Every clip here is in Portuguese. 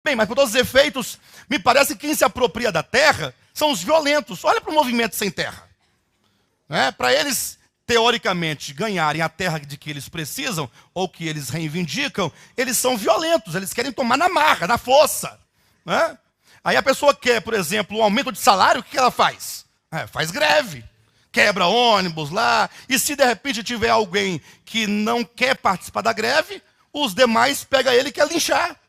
Bem, mas por todos os efeitos, me parece que quem se apropria da terra são os violentos. Olha para o movimento sem terra. Para eles, teoricamente, ganharem a terra de que eles precisam, ou que eles reivindicam, eles são violentos, eles querem tomar na marra, na força. Aí a pessoa quer, por exemplo, um aumento de salário, o que ela faz? Faz greve, quebra ônibus lá, e se de repente tiver alguém que não quer participar da greve, os demais pegam ele e quer linchar,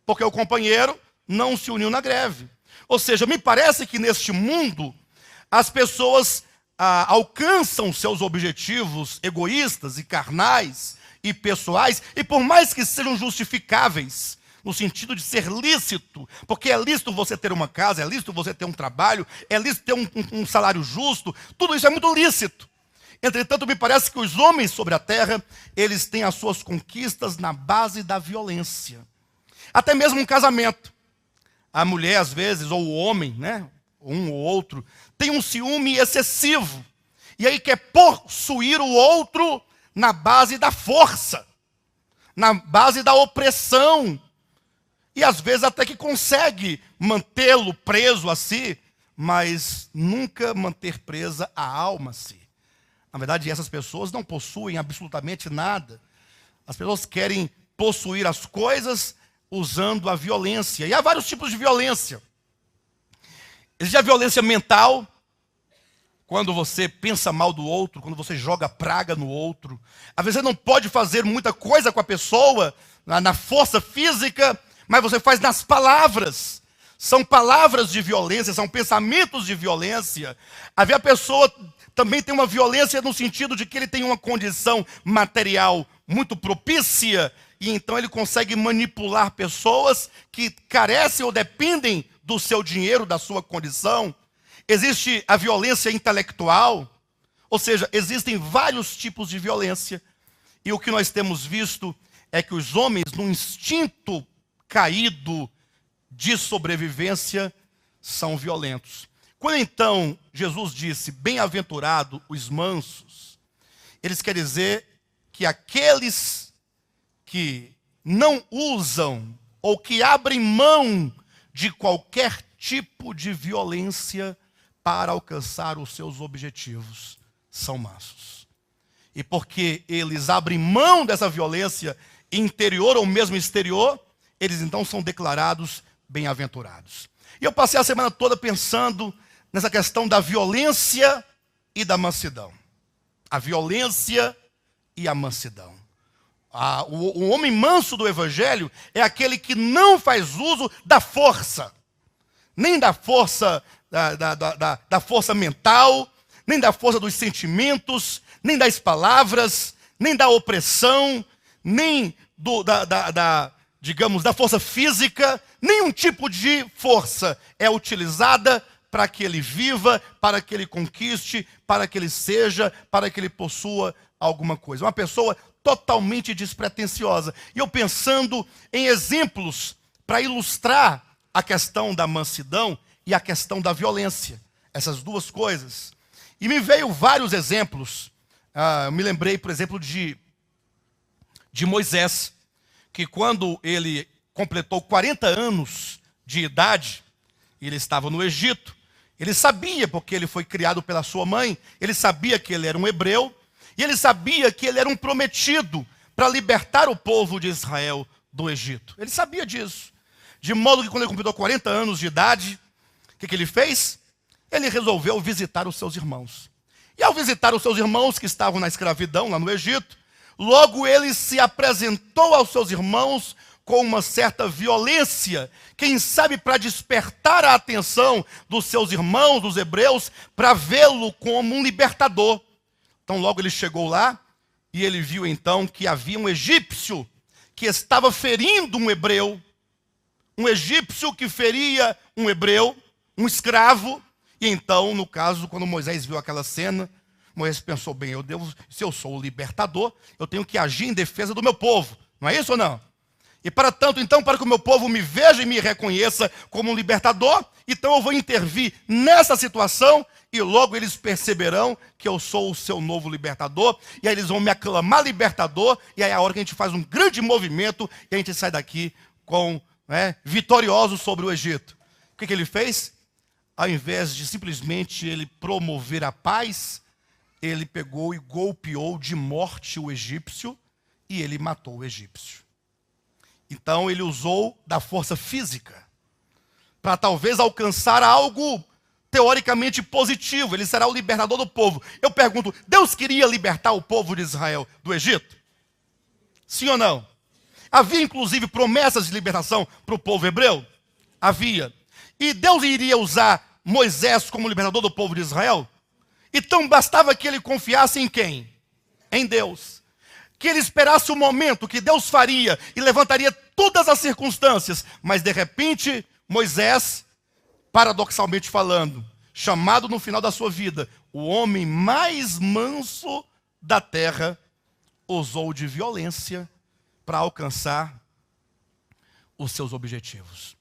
porque o companheiro não se uniu na greve. Ou seja, me parece que neste mundo, as pessoas alcançam seus objetivos egoístas e carnais e pessoais, e por mais que sejam justificáveis, no sentido de ser lícito, porque é lícito você ter uma casa, é lícito você ter um trabalho, é lícito ter um salário justo, tudo isso é muito lícito. Entretanto, me parece que os homens sobre a terra, eles têm as suas conquistas na base da violência. Até mesmo um casamento. A mulher, às vezes, ou o homem, um ou outro, tem um ciúme excessivo. E aí quer possuir o outro na base da força, na base da opressão. E às vezes até que consegue mantê-lo preso a si, mas nunca manter presa a alma a si. Na verdade, essas pessoas não possuem absolutamente nada. As pessoas querem possuir as coisas usando a violência. E há vários tipos de violência. Existe a violência mental, quando você pensa mal do outro, quando você joga praga no outro. Às vezes você não pode fazer muita coisa com a pessoa, na força física, mas você faz nas palavras. São palavras de violência, são pensamentos de violência. A pessoa também tem uma violência no sentido de que ele tem uma condição material muito propícia, e então ele consegue manipular pessoas que carecem ou dependem do seu dinheiro, da sua condição. Existe a violência intelectual, ou seja, existem vários tipos de violência. E o que nós temos visto é que os homens, no instinto caído de sobrevivência, são violentos. Quando então Jesus disse, bem-aventurado os mansos, eles querem dizer que aqueles que não usam ou que abrem mão de qualquer tipo de violência para alcançar os seus objetivos são mansos. E porque eles abrem mão dessa violência interior ou mesmo exterior, eles então são declarados bem-aventurados. E eu passei a semana toda pensando nessa questão da violência e da mansidão. A violência e a mansidão. O homem manso do Evangelho é aquele que não faz uso da força, nem da força da força mental, nem da força dos sentimentos, nem das palavras, nem da opressão, nem digamos, da força física. Nenhum tipo de força é utilizada para que ele viva, para que ele conquiste, para que ele seja, para que ele possua alguma coisa. Uma pessoa totalmente despretensiosa. E eu pensando em exemplos para ilustrar a questão da mansidão e a questão da violência. Essas duas coisas. E me veio vários exemplos. Eu me lembrei, por exemplo, de Moisés, que quando ele completou 40 anos de idade, ele estava no Egito, ele sabia, porque ele foi criado pela sua mãe, ele sabia que ele era um hebreu, e ele sabia que ele era um prometido para libertar o povo de Israel do Egito. Ele sabia disso. De modo que quando ele completou 40 anos de idade, o que ele fez? Ele resolveu visitar os seus irmãos. E ao visitar os seus irmãos que estavam na escravidão lá no Egito, logo ele se apresentou aos seus irmãos com uma certa violência, quem sabe para despertar a atenção dos seus irmãos, dos hebreus, para vê-lo como um libertador. Então logo ele chegou lá e ele viu então que havia um egípcio que estava ferindo um hebreu, um egípcio que feria um hebreu, um escravo. E então, no caso, quando Moisés viu aquela cena, Moisés pensou, bem, se eu sou o libertador, eu tenho que agir em defesa do meu povo. Não é isso ou não? E para tanto, então, para que o meu povo me veja e me reconheça como um libertador, então eu vou intervir nessa situação e logo eles perceberão que eu sou o seu novo libertador, e aí eles vão me aclamar libertador, e aí é a hora que a gente faz um grande movimento e a gente sai daqui com vitoriosos sobre o Egito. O que ele fez? Ao invés de simplesmente ele promover a paz, ele pegou e golpeou de morte o egípcio e ele matou o egípcio. Então ele usou da força física para talvez alcançar algo teoricamente positivo. Ele será o libertador do povo. Eu pergunto, Deus queria libertar o povo de Israel do Egito? Sim ou não? Havia inclusive promessas de libertação para o povo hebreu? Havia. E Deus iria usar Moisés como libertador do povo de Israel? Então bastava que ele confiasse em quem? Em Deus. Que ele esperasse o momento que Deus faria e levantaria todas as circunstâncias. Mas de repente, Moisés, paradoxalmente falando, chamado no final da sua vida, o homem mais manso da terra, usou de violência para alcançar os seus objetivos.